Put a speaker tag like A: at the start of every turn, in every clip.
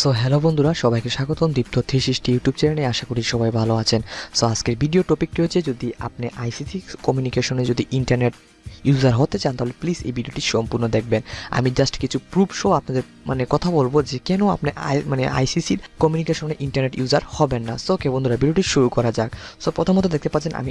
A: So hello বন্ধুরা, সবাইকে স্বাগতম দীপ্ত 360 ইউটিউব চ্যানেলে। আশা করি সবাই ভালো আছেন। সো আজকের ভিডিও টপিকটি হচ্ছে, যদি আপনি আইসিসি কমিউনিকেশনে যদি ইন্টারনেট ইউজার হতে চান তাহলে প্লিজ এই ভিডিওটি সম্পূর্ণ দেখবেন। আমি জাস্ট কিছু প্রুফ শো আপনাদের কথা বলবো যে কেন আপনি আইসিসির কমিউনিকেশনে ইন্টারনেট ইউজার হবেন না। সো ওকে বন্ধুরা, ভিডিওটি শুরু করা যাক। সো প্রথমত দেখতে পাচ্ছেন আমি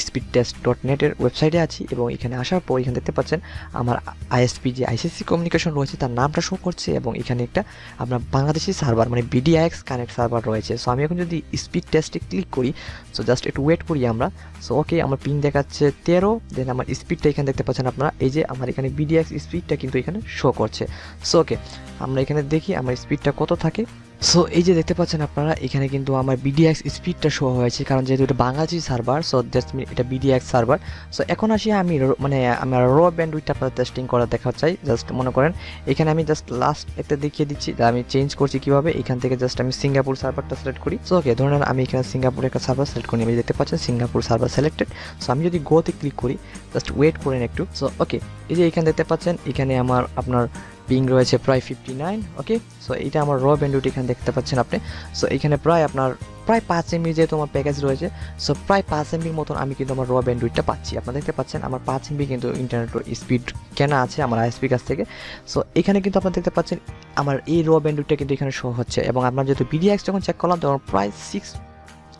A: speedtest.net এর ওয়েবসাইটে আছি, এবং এখানে আসার পর এখানে দেখতে পাচ্ছেন আমার আইএসপি যে আইসিসি কমিউনিকেশন রয়েছে তার নামটা শো করছে, এবং এখানে একটা আপনার Bangladeshi server BDIX connect server রয়েছে। সো আমি এখন যদি স্পিড টেস্টে ক্লিক করি, সো জাস্ট একটু ওয়েট করি আমরা। সো ওকে, আমার পিং দেখাচ্ছে 13, দেন আমার স্পিডটা এখানে দেখতে পাচ্ছেন আপনারা, এই যে আমার এখানে বিডিএক্স স্পিডটা কিন্তু এখানে শো করছে। সো ওকে, আমরা এখানে দেখি আমার স্পিডটা কত থাকে। সো এই যে দেখতে পাচ্ছেন আপনারা, এখানে কিন্তু আমার বিডিএক্স স্পিডটা শো হয়েছে, কারণ যেহেতু এটা Bangladeshi server, so that's mean এটা বিডিএক্স সার্ভার। সো এখন আসি আমি আমার র ব্যান্ডউইথটা আপনাদের টেস্টিং করা দেখা চাই। জাস্ট মনে করেন এখানে আমি জাস্ট লাস্ট একটা দেখিয়ে দিচ্ছি, আমি চেঞ্জ করছি কিভাবে। এখান থেকে জাস্ট আমি সিঙ্গাপুর সার্ভারটা সিলেক্ট করি। সো ওকে, ধরেন আমি এখানে সিঙ্গাপুরের একটা সার্ভার সিলেক্ট করি, আমি দেখতে পাচ্ছেন সিঙ্গাপুর সার্ভার সিলেক্টেড। সো আমি যদি গোতে ক্লিক করি, জাস্ট ওয়েট করেন একটু। সো ওকে, এই যে এখানে দেখতে পাচ্ছেন এখানে আপনার পিং রয়েছে প্রায় 59। ওকে, সো এটা আমার র ব্যান্ডউইথ এখানে দেখতে পাচ্ছেন আপনি। সো এখানে প্রায় 5 এমবি যেহেতু আমার প্যাকেজ রয়েছে, সো প্রায় 5 এমবির মতন আমি কিন্তু আমার র ব্যান্ডউইথটা পাচ্ছি। আপনারা দেখতে পাচ্ছেন আমার 5 এমবি কিন্তু ইন্টারনেট স্পিড কেনা আছে আমার আইএসপি কাছ থেকে। সো এখানে কিন্তু আপনারা দেখতে পাচ্ছেন আমার এই র ব্যান্ডউইথটা কিন্তু এখানে শো হচ্ছে, এবং আপনার যেহেতু বিডিএক্স যখন চেক করলাম তখন প্রায় 6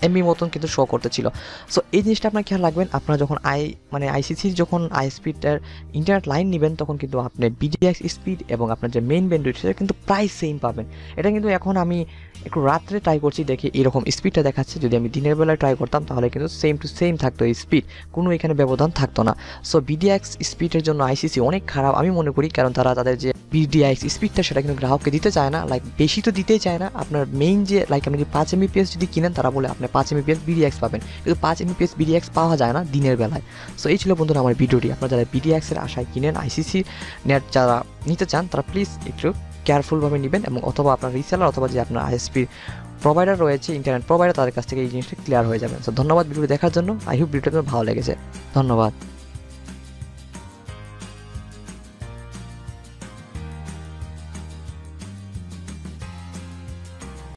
A: এমবি মতন কিন্তু শো করতেছিল। সো এই জিনিসটা আপনার খেয়াল রাখবেন, আপনারা যখন আইসিসির যখন আইএসপিটার ইন্টারনেট লাইন নেবেন তখন কিন্তু আপনি বিডিএক্স স্পিড এবং আপনার যে মেইন ব্যান্ডউইথ সেটা কিন্তু প্রায় সেম পাবেন। এটা কিন্তু এখন আমি একটু রাত্রে ট্রাই করছি, দেখি এরকম স্পিডটা দেখাচ্ছে। যদি আমি দিনের বেলায় ট্রাই করতাম তাহলে কিন্তু সেম টু সেম থাকতো এই স্পিড, কোনো এখানে ব্যবধান থাকতো না। সো বিডিএক্স স্পিডের জন্য আইসিসি অনেক খারাপ আমি মনে করি, কারণ তারা তাদের যে বিডিএক্স স্পিডটা সেটা কিন্তু গ্রাহককে দিতে চায় না, বেশি তো দিতেই চায় না। আপনার মেইন যে আপনি যদি 5 এমবিপিএস যদি কিনেন, তারা বলে আপনি 5 এমবিপিএস বিডিএক্স পাবেন, কিন্তু 5 এমবিপিএস বিডিএক্স পাওয়া যায় না দিনের বেলায়। সো এই ছিল বন্ধুরা আমার ভিডিওটি। আপনারা যারা বিডিএক্সের আশায় কিনেন আইসিসি নেট যারা নিতে চান, তারা প্লিজ একটু কেয়ারফুলভাবে নেবেন, এবং অথবা আপনার রিসেলার অথবা যে আপনার আইএসপি প্রোভাইডার রয়েছে ইন্টারনেট প্রোভাইডার, তাদের কাছ থেকে এই জিনিসটা ক্লিয়ার হয়ে যাবে। সো ধন্যবাদ ভিডিওটি দেখার জন্য। আই হোপ ভিডিওটা ভালো লেগেছে। ধন্যবাদ।